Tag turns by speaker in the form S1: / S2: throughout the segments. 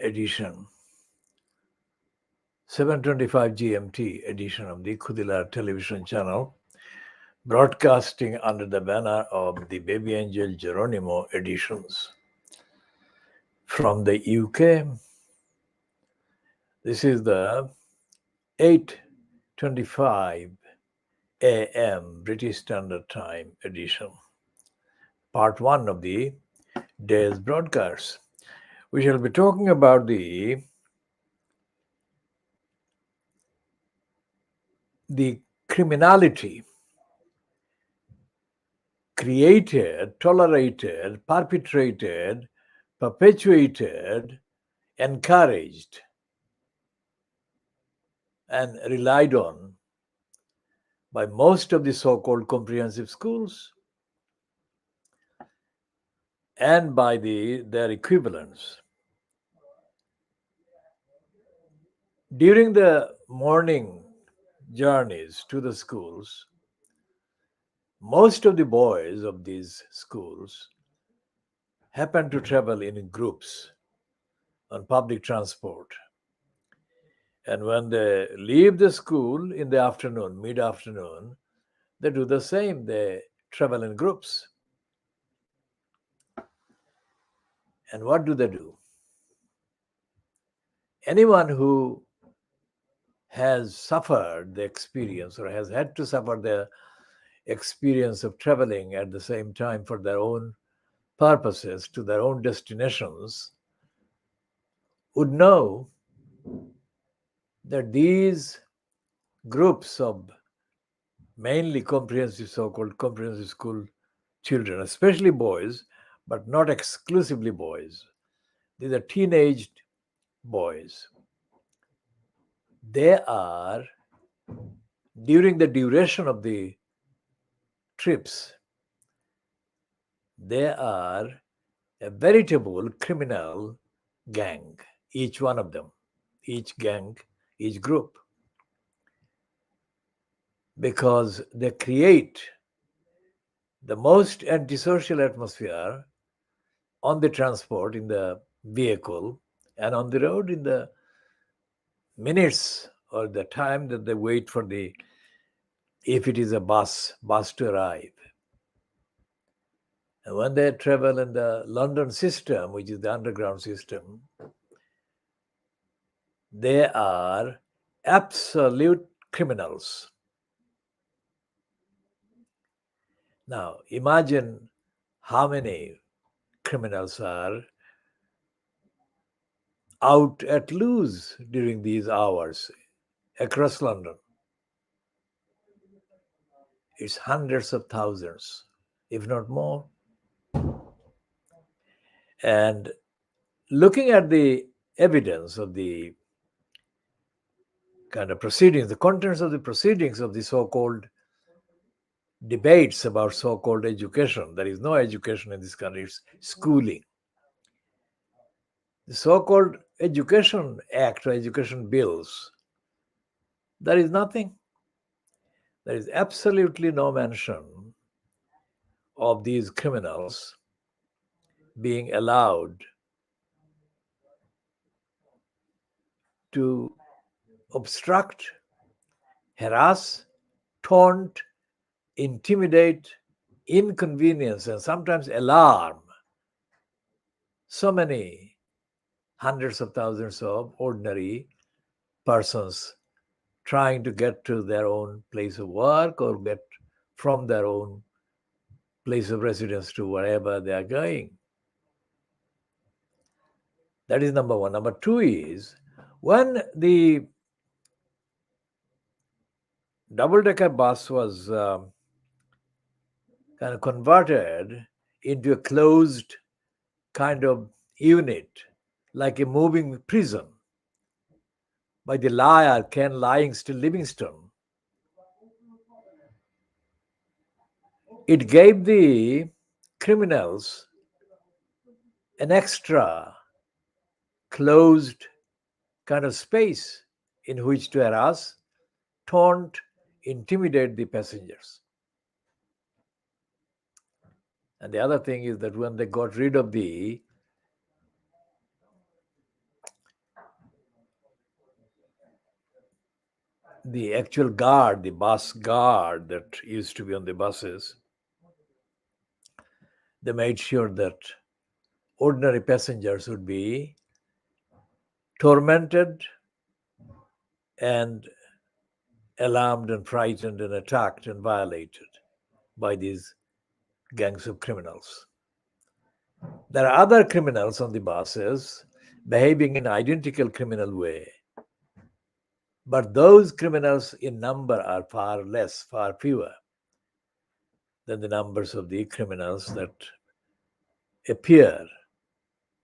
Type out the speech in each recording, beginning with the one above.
S1: edition, 7:25 GMT edition of the KhoodeelaarTV television channel, broadcasting under the banner of the BabyAngelGeronimo editions. From the UK, this is the 8:25 AM British Standard Time edition, part 1 of the day's broadcast. We shall be talking about the criminality created, tolerated, perpetrated, perpetuated, encouraged, and relied on by most of the so-called comprehensive schools and by their equivalents. During the morning journeys to the schools, most of the boys of these schools happen to travel in groups on public transport. And when they leave the school in the afternoon, mid-afternoon, they do the same. They travel in groups. And what do they do? Anyone who has suffered the experience or has had to suffer the experience of traveling at the same time for their own purposes to their own destinations would know that these groups of mainly so-called comprehensive school children, especially boys, but not exclusively boys, these are teenaged boys. They are, during the duration of the trips, they are a veritable criminal gang, each one of them, each gang, each group, because they create the most antisocial atmosphere on the transport, in the vehicle, and on the road in the minutes or the time that they wait for if it is a bus to arrive. And when they travel in the London system, which is the underground system, they are absolute criminals. Now, imagine how many criminals are out at loose during these hours across London. It's hundreds of thousands, if not more. And looking at the evidence of the kind of proceedings, the contents of the proceedings of the so-called debates about so-called education, there is no education in this country, it's schooling. The so-called Education Act or education bills, there is nothing. There is absolutely no mention of these criminals being allowed to obstruct, harass, taunt, intimidate, inconvenience, and sometimes alarm so many hundreds of thousands of ordinary persons trying to get to their own place of work or get from their own place of residence to wherever they are going. That is number one. Number two is, when the double-decker bus was kind of converted into a closed kind of unit, like a moving prison, by the liar Ken Livingstone, it gave the criminals an extra closed kind of space in which to harass, taunt, intimidate the passengers. And the other thing is that when they got rid of the the actual guard, the bus guard that used to be on the buses, they made sure that ordinary passengers would be tormented and alarmed and frightened and attacked and violated by these gangs of criminals. There are other criminals on the buses behaving in identical criminal way. But those criminals in number are far less, far fewer than the numbers of the criminals that appear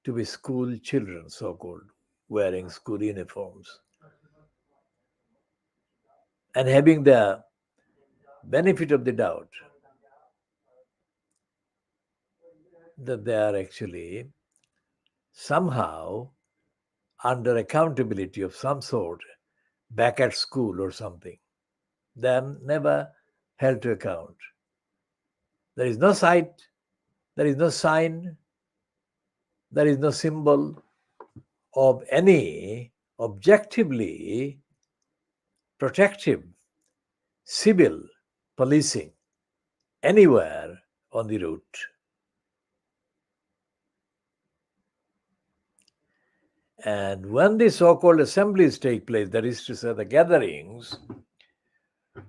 S1: to be school children, so-called, wearing school uniforms and having the benefit of the doubt that they are actually somehow under accountability of some sort back at school or something. They are never held to account. There is no sight, there is no sign, there is no symbol of any objectively protective civil policing anywhere on the route. And when the so-called assemblies take place, that is to say the gatherings,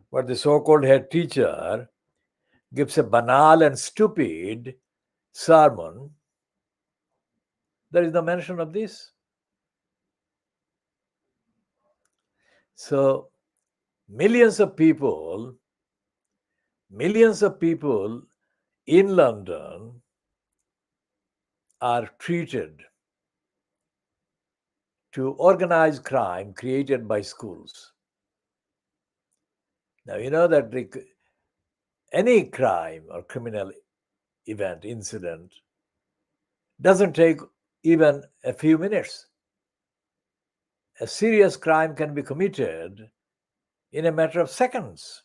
S1: where the so-called head teacher gives a banal and stupid sermon, there is no mention of this. So millions of people in London are treated to organized crime created by schools. Now, you know that any crime or criminal event, incident, doesn't take even a few minutes. A serious crime can be committed in a matter of seconds.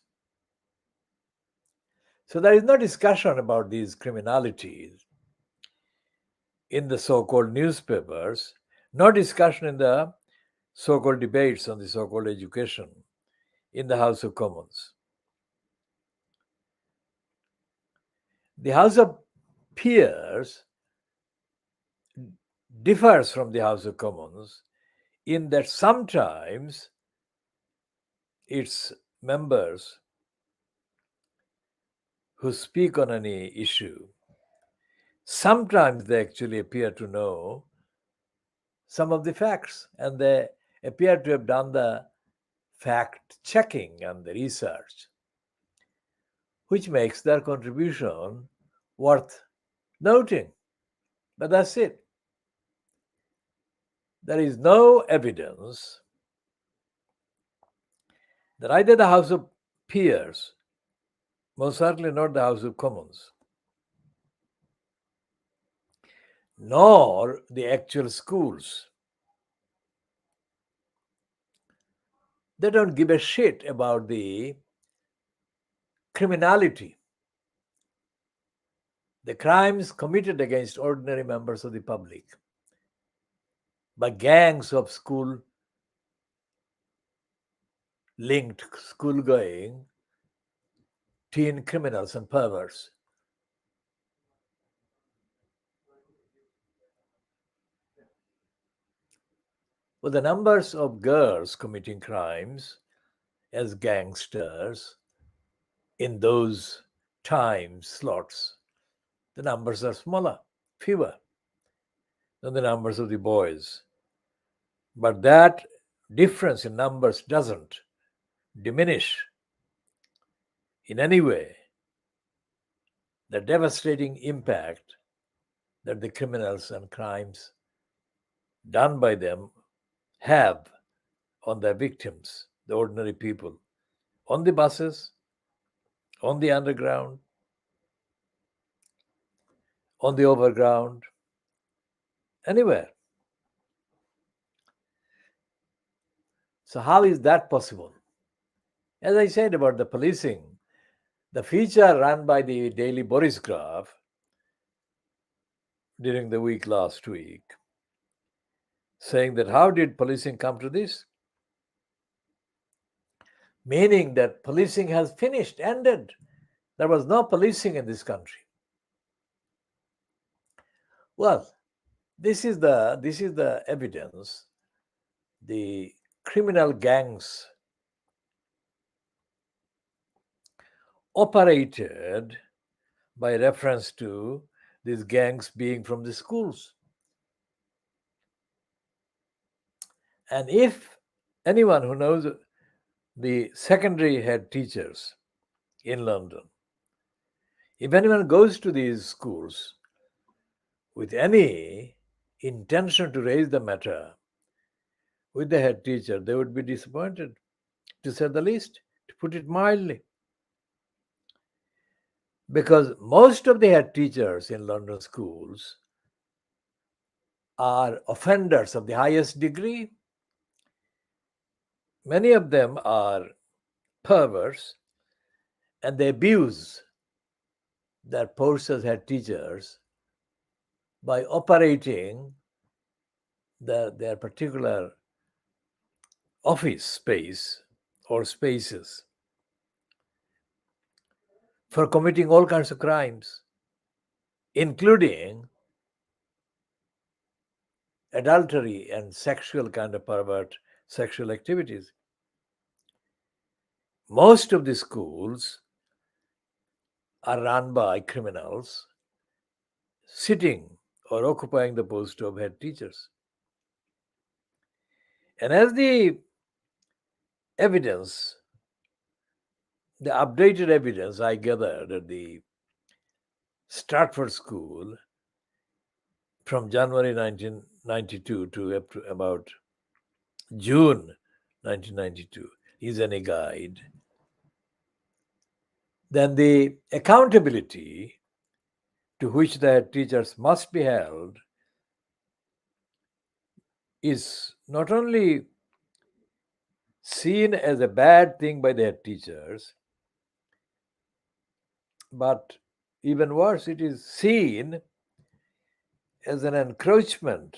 S1: So there is no discussion about these criminalities in the so-called newspapers, no discussion in the so-called debates on the so-called education in the House of Commons. The House of Peers differs from the House of Commons in that sometimes its members who speak on any issue, sometimes they actually appear to know some of the facts and they appear to have done the fact checking and the research, which makes their contribution worth noting. But that's it. There is no evidence that either the House of Peers, most certainly not the House of Commons, nor the actual schools, they don't give a shit about the criminality, the crimes committed against ordinary members of the public by gangs of school-linked, school-going teen criminals and perverts. Well, the numbers of girls committing crimes as gangsters in those time slots, the numbers are smaller, fewer than the numbers of the boys. But that difference in numbers doesn't diminish in any way the devastating impact that the criminals and crimes done by them have on their victims, the ordinary people, on the buses, on the underground, on the overground, anywhere. So how is that possible? As I said about the policing, the feature run by the Daily Boris Graph during the week last week, saying that how did policing come to this? meaning that policing has finished, ended. There was no policing in this country. Well, this is the evidence. The criminal gangs operated by reference to these gangs being from the schools. And if anyone who knows the secondary head teachers in London, if anyone goes to these schools with any intention to raise the matter with the head teacher, they would be disappointed, to say the least, to put it mildly. Because most of the head teachers in London schools are offenders of the highest degree. Many of them are perverse, and they abuse their posts as head teachers by operating their particular office space or spaces for committing all kinds of crimes, including adultery and sexual kind of pervert sexual activities. Most of the schools are run by criminals sitting or occupying the post of head teachers. And as the evidence, the updated evidence I gathered at the Stratford School from January 1992 to up to about June 1992 is any guide, then the accountability to which the teachers must be held is not only seen as a bad thing by their teachers, but even worse, it is seen as an encroachment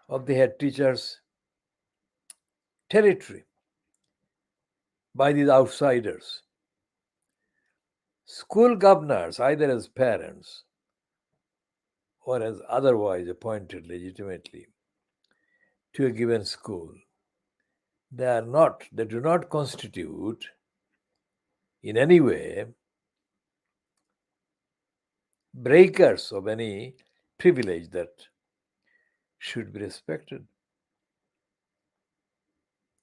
S1: of the head teacher's territory by these outsiders. School governors, either as parents or as otherwise appointed legitimately to a given school, they do not constitute in any way breakers of any privilege that should be respected.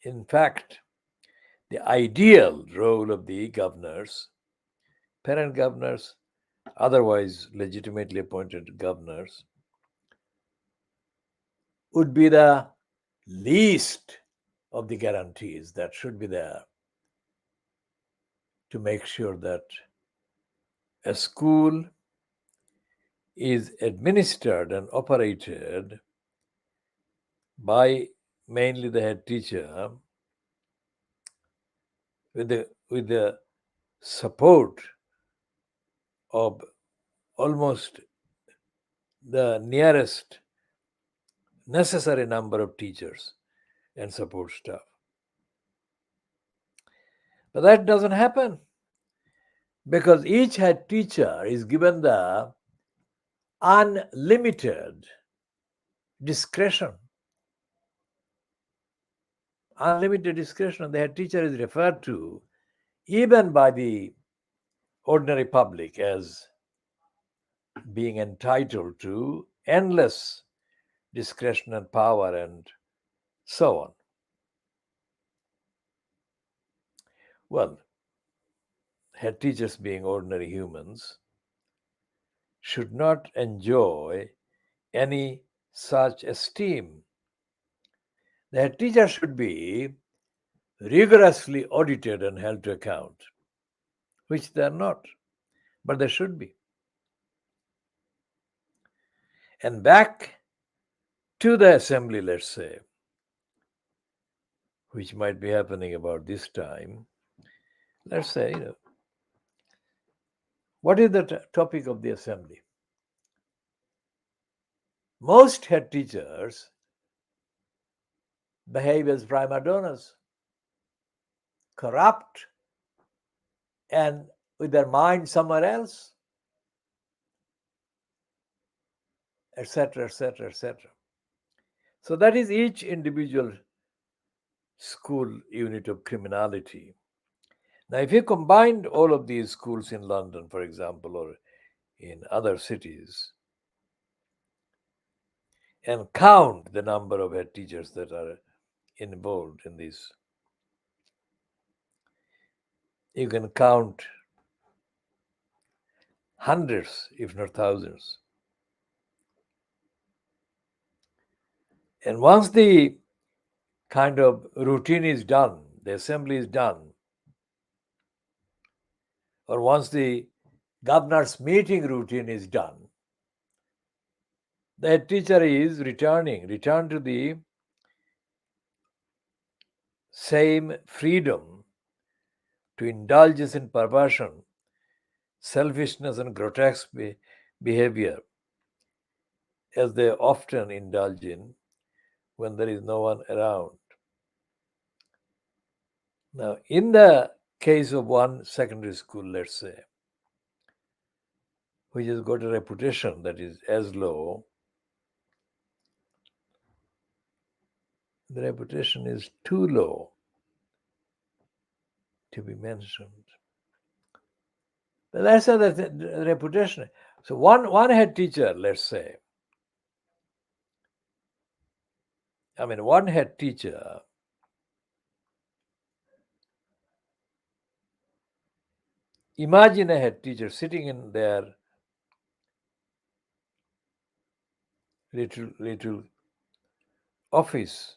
S1: In fact, the ideal role of the governors, parent governors, otherwise legitimately appointed governors, would be the least of the guarantees that should be there to make sure that a school is administered and operated by mainly the head teacher with the support of almost the nearest necessary number of teachers and support staff. But that doesn't happen because each head teacher is given the unlimited discretion. Unlimited discretion. The head teacher is referred to even by the ordinary public as being entitled to endless discretion and power and so on. Well, head teachers, being ordinary humans, should not enjoy any such esteem. The head teacher should be rigorously audited and held to account, which they are not, but they should be. And back to the assembly, let's say, which might be happening about this time. Let's say, what is the topic of the assembly? Most head teachers behave as prima donnas. corrupt, and with their mind somewhere else, etc., etc., etc. So that is each individual school unit of criminality. Now, if you combined all of these schools in London, for example, or in other cities, and count the number of head teachers that are involved in this, you can count hundreds, if not thousands. And once the kind of routine is done, the assembly is done, or once the governor's meeting routine is done, the head teacher is returned to the same freedom to indulgence in perversion, selfishness, and grotesque behavior as they often indulge in when there is no one around. Now, in the case of one secondary school, let's say, which has got a reputation that is as low, the reputation is too low to be mentioned. But let's say that the reputation. So one head teacher, let's say, one head teacher imagine a head teacher sitting in their little office,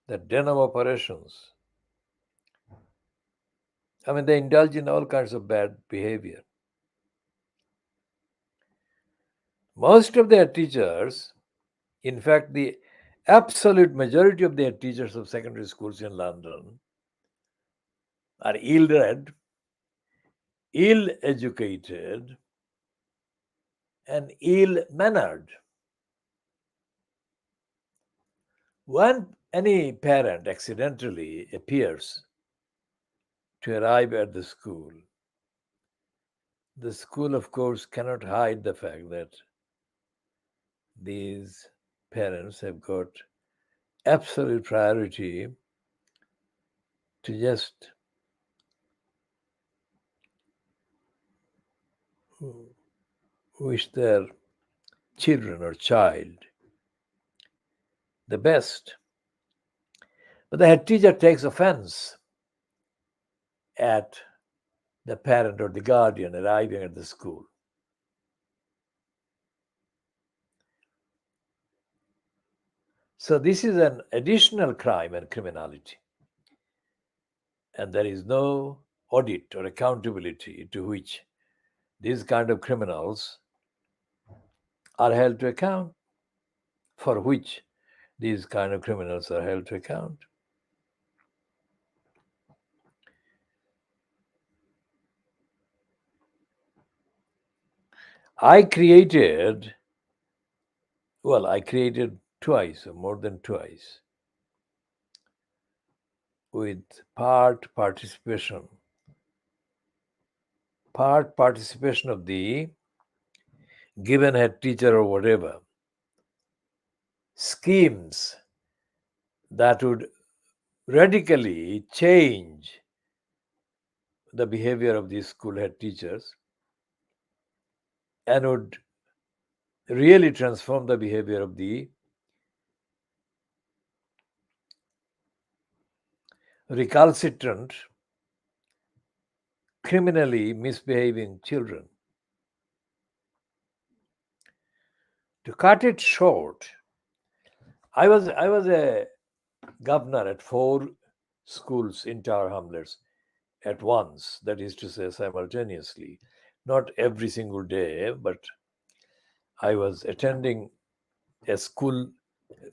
S1: the den of operations. They indulge in all kinds of bad behavior. Most of their teachers, in fact, the absolute majority of their teachers of secondary schools in London are ill-read, ill-educated, and ill-mannered. When any parent accidentally appears to arrive at the school, of course, cannot hide the fact that these parents have got absolute priority to just wish their children or child the best. But the head teacher takes offense at the parent or the guardian arriving at the school. So this is an additional crime and criminality. And there is no audit or accountability to which these kind of criminals are held to account, for which these kind of criminals are held to account. I created twice or more than twice with part participation of the given head teacher or whatever, schemes that would radically change the behavior of these school head teachers and would really transform the behavior of the recalcitrant, criminally misbehaving children. To cut it short, I was a governor at 4 schools in Tower Hamlets at once, that is to say simultaneously, not every single day, but I was attending a school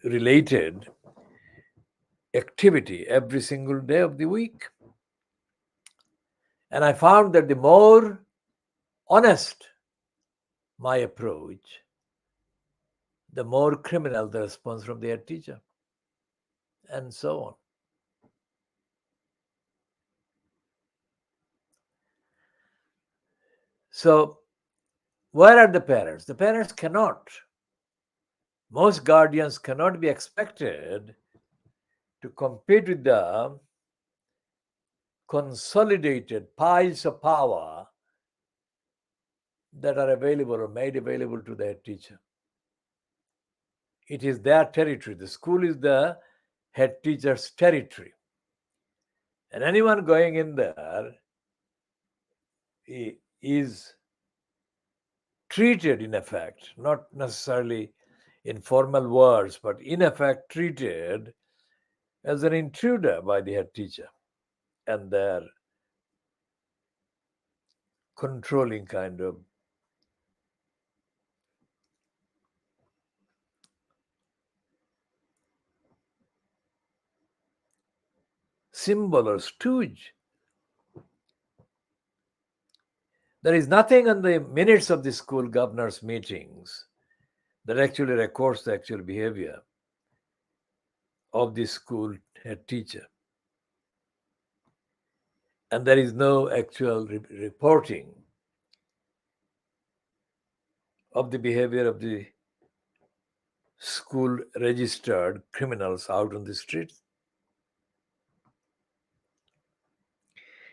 S1: related activity every single day of the week. And I found that the more honest my approach, the more criminal the response from the head teacher, and so on. So, where are the parents? The parents cannot. Most guardians cannot be expected to compete with the consolidated piles of power that are available or made available to the head teacher. It is their territory. The school is the head teacher's territory. And anyone going in there is treated, in effect, not necessarily in formal words, but in effect treated as an intruder by the head teacher and their controlling kind of symbol or stooge. There is nothing in the minutes of the school governors' meetings that actually records the actual behavior of the school head teacher. And there is no actual reporting of the behavior of the school registered criminals out on the streets.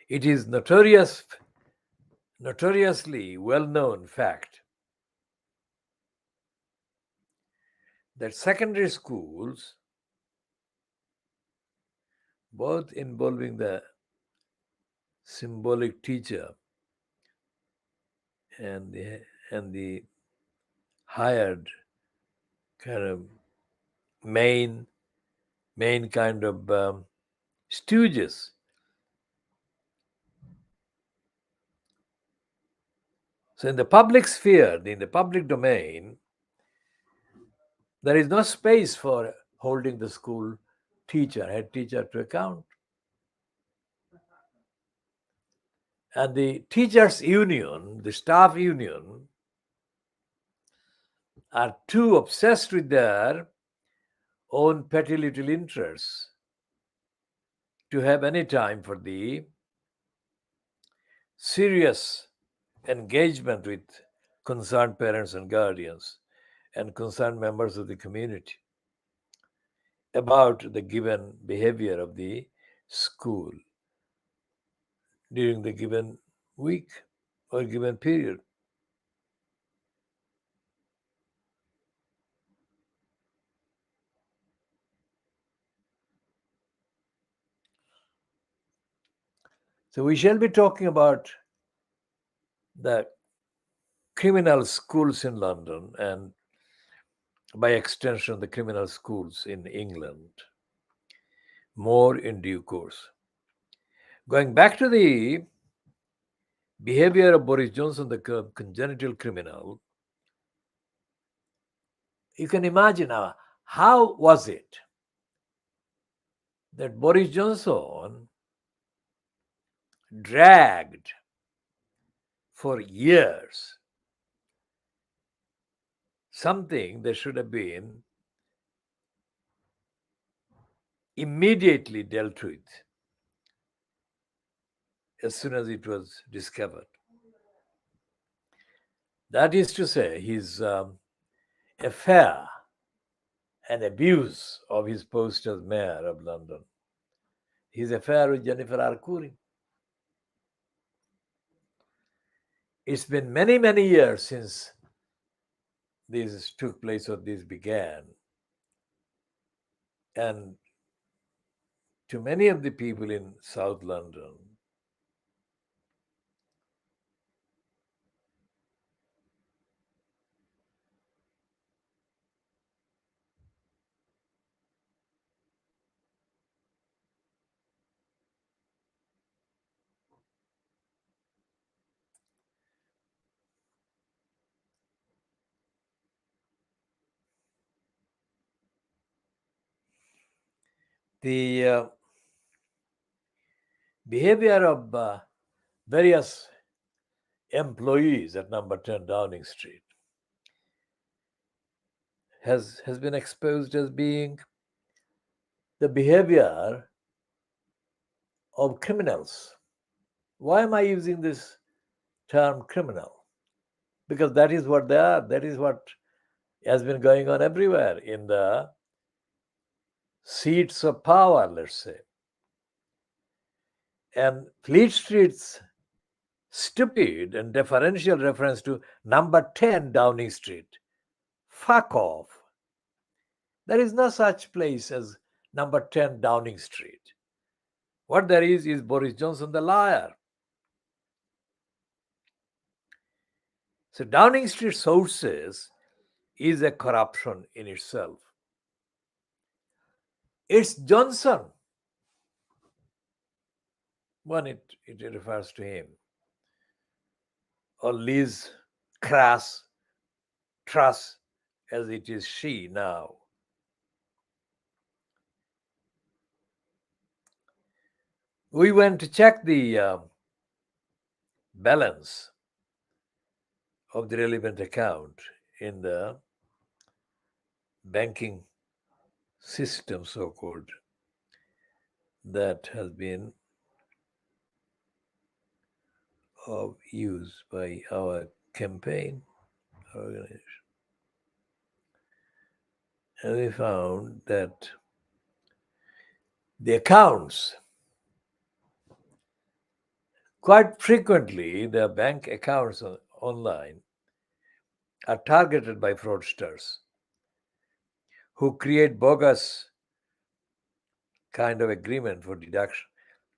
S1: It is notoriously well-known fact that secondary schools, both involving the symbolic teacher and the hired kind of main kind of stooges, so in the public sphere, in the public domain, there is no space for holding the school teacher, head teacher, to account. And the teachers' union, the staff union, are too obsessed with their own petty little interests to have any time for the serious engagement with concerned parents and guardians and concerned members of the community about the given behavior of the school during the given week or given period. So we shall be talking about the criminal schools in London and by extension the criminal schools in England more in due course. Going back to the behavior of Boris Johnson, the congenital criminal, you can imagine how was it that Boris Johnson dragged for years something that should have been immediately dealt with as soon as it was discovered. That is to say, his affair and abuse of his post as mayor of London, his affair with Jennifer Arcuri. It's been many, many years since this took place or this began. And to many of the people in South London, the behavior of various employees at number 10 Downing Street has been exposed as being the behavior of criminals. Why am I using this term criminal? because that is what they are. That is what has been going on everywhere in the seats of power, let's say. And Fleet Street's stupid and deferential reference to number 10 Downing Street. Fuck off. There is no such place as number 10 Downing Street. What there is Boris Johnson the liar. So Downing Street sources is a corruption in itself. It's Johnson when it refers to him, or LieZ Truss, as it is she now. We went to check the balance of the relevant account in the banking system, so-called, that has been of use by our campaign organization. And we found that the accounts, quite frequently, the bank accounts online are targeted by fraudsters who create bogus kind of agreement for deduction,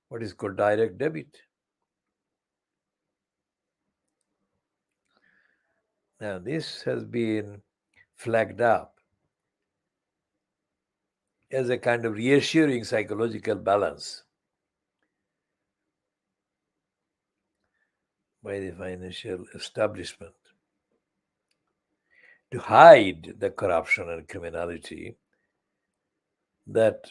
S1: what is called direct debit. Now, this has been flagged up as a kind of reassuring psychological balance by the financial establishment to hide the corruption and criminality that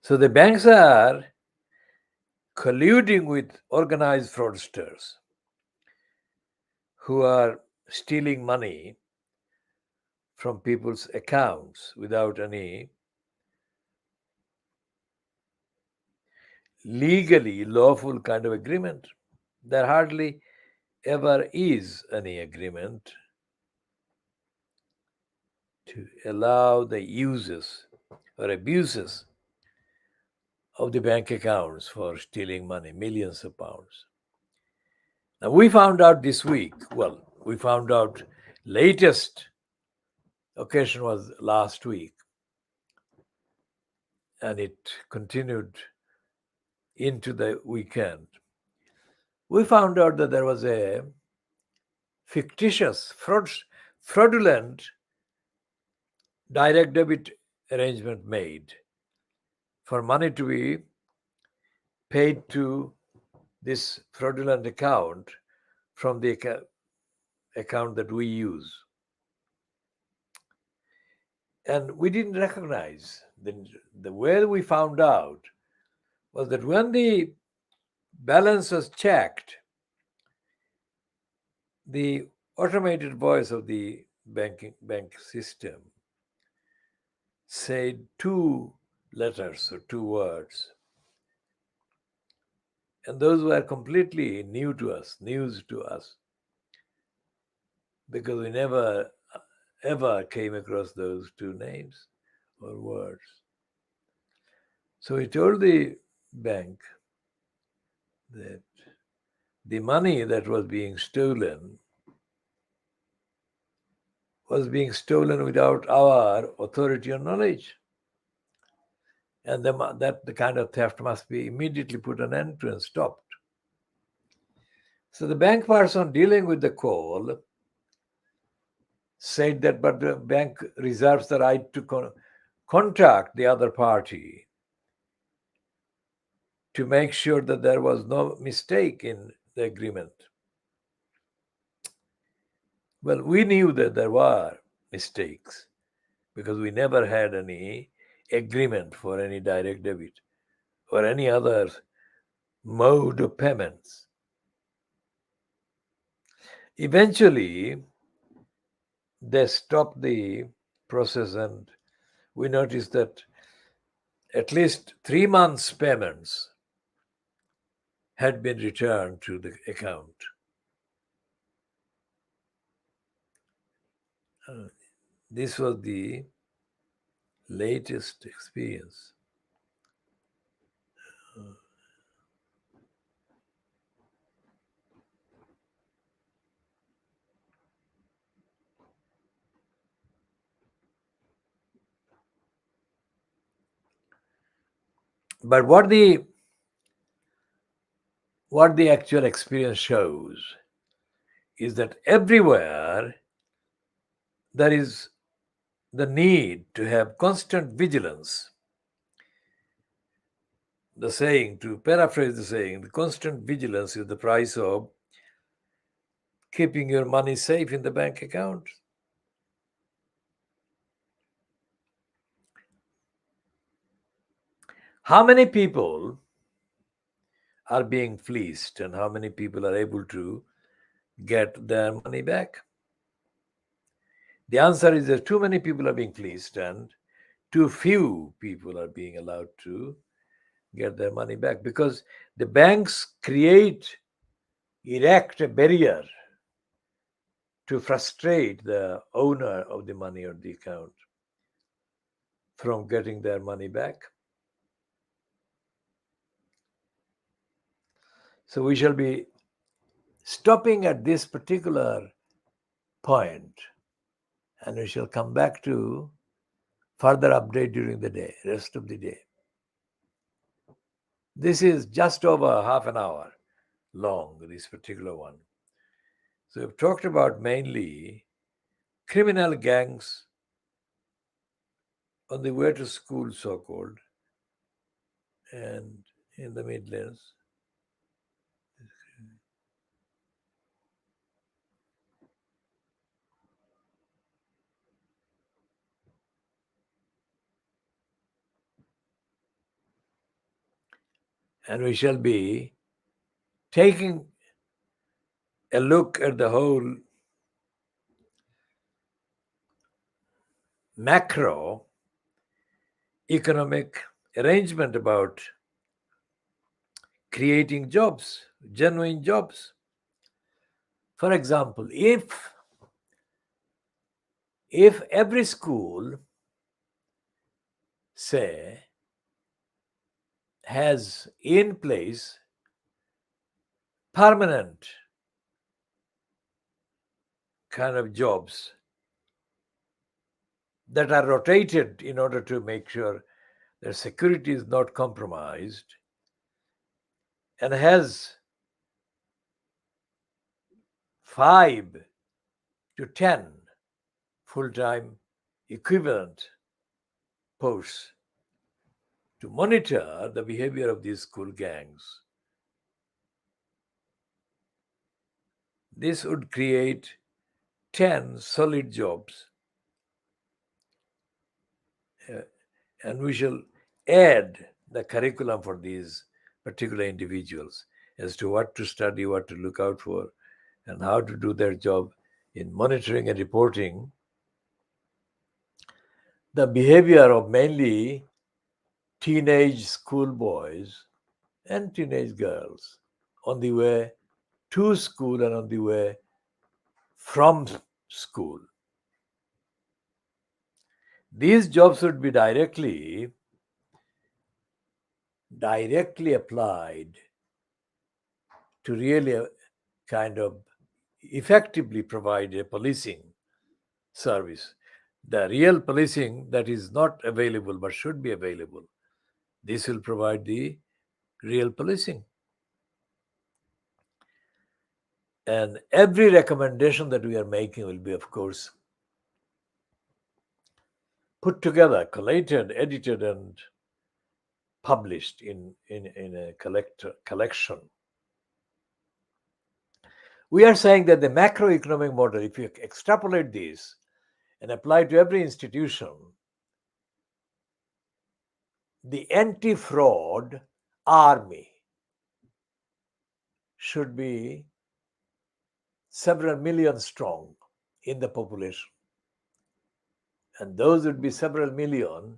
S1: so the banks are colluding with organized fraudsters who are stealing money from people's accounts without any legally lawful kind of agreement. There hardly ever is any agreement to allow the uses or abuses of the bank accounts for stealing money, millions of pounds. Now, we found out this week, we found out latest occasion was last week, and it continued into the weekend. We found out that there was a fictitious, fraudulent direct debit arrangement made for money to be paid to this fraudulent account from the account that we use. And we didn't recognize. The way we found out was that when the balance was checked, the automated voice of the bank system said 2 letters or 2 words. And those were completely news to us, because we never ever came across those 2 names or words. So we told the bank that the money that was being stolen without our authority or knowledge. And that the kind of theft must be immediately put an end to and stopped. So the bank person dealing with the call said that, but the bank reserves the right to contact the other party to make sure that there was no mistake in the agreement. Well, we knew that there were mistakes because we never had any agreement for any direct debit or any other mode of payments. Eventually, they stopped the process, and we noticed that at least 3 months' payments had been returned to the account. This was the latest experience. But what the actual experience shows is that everywhere there is the need to have constant vigilance. The saying, to paraphrase the saying, the constant vigilance is the price of keeping your money safe in the bank account. How many people are being fleeced and how many people are able to get their money back? The answer is that too many people are being fleeced and too few people are being allowed to get their money back, because the banks erect a barrier to frustrate the owner of the money or the account from getting their money back. So we shall be stopping at this particular point, and we shall come back to further update during the day, rest of the day. This is just over half an hour long, this particular one. So we've talked about mainly criminal gangs on the way to school, so-called, and in the Midlands. And we shall be taking a look at the whole macro economic arrangement about creating jobs, genuine jobs. For example, if every school, say, has in place permanent kind of jobs that are rotated in order to make sure their security is not compromised, and has 5 to 10 full-time equivalent posts to monitor the behavior of these school gangs, this would create 10 solid jobs. And we shall add the curriculum for these particular individuals as to what to study, what to look out for, and how to do their job in monitoring and reporting the behavior of mainly teenage schoolboys and teenage girls on the way to school and on the way from school. These jobs would be directly applied to really kind of effectively provide a policing service. The real policing that is not available but should be available, this will provide the real policing. And every recommendation that we are making will be, of course, put together, collated, edited, and published in a collection. We are saying that the macroeconomic model, if you extrapolate this and apply to every institution, the anti-fraud army should be several million strong in the population. And those would be several million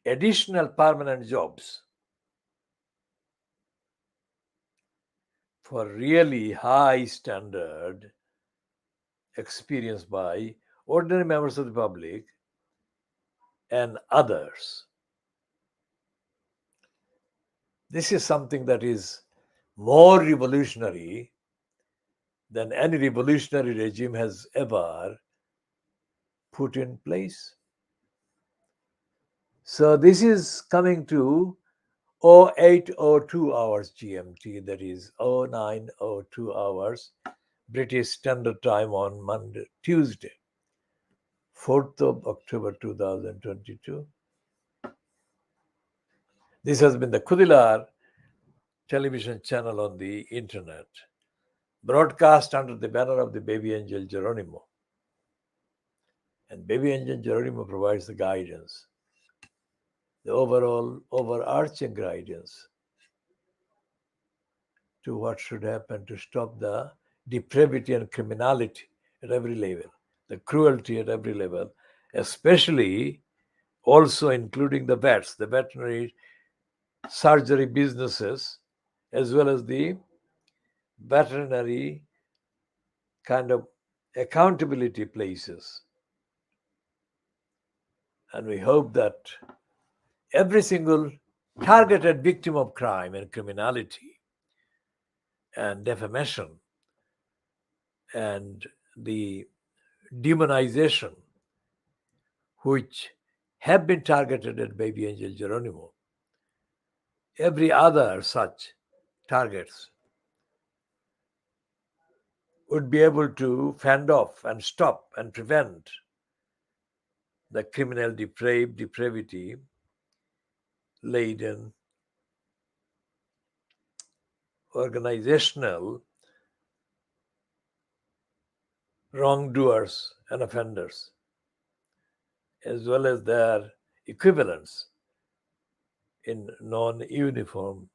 S1: additional permanent jobs for really high standard experienced by ordinary members of the public and others. This is something that is more revolutionary than any revolutionary regime has ever put in place. So this is coming to 0802 hours GMT, that is 0902 hours British Standard Time on Monday, Tuesday, 4th of October 2022. This has been the KhoodeelaarTV television channel on the internet, broadcast under the banner of the BabyAngelGeronimo. And BabyAngelGeronimo provides the guidance, the overall overarching guidance to what should happen to stop the depravity and criminality at every level, the cruelty at every level, especially also including the vets, the veterinary surgery businesses, as well as the veterinary kind of accountability places. And we hope that every single targeted victim of crime and criminality and defamation and the demonization which have been targeted at BabyAngelGeronimo, every other such targets would be able to fend off and stop and prevent the criminal depravity laden organizational wrongdoers and offenders, as well as their equivalents in non-uniform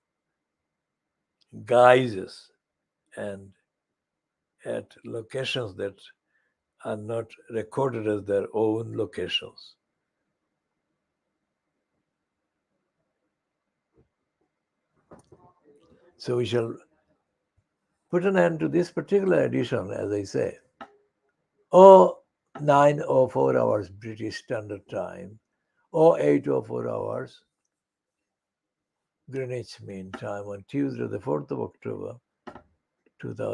S1: guises and at locations that are not recorded as their own locations. So we shall put an end to this particular edition, as I say. 0904 hours British Standard Time, 0804 hours Greenwich Mean Time on Tuesday, the 4th of October, 2000.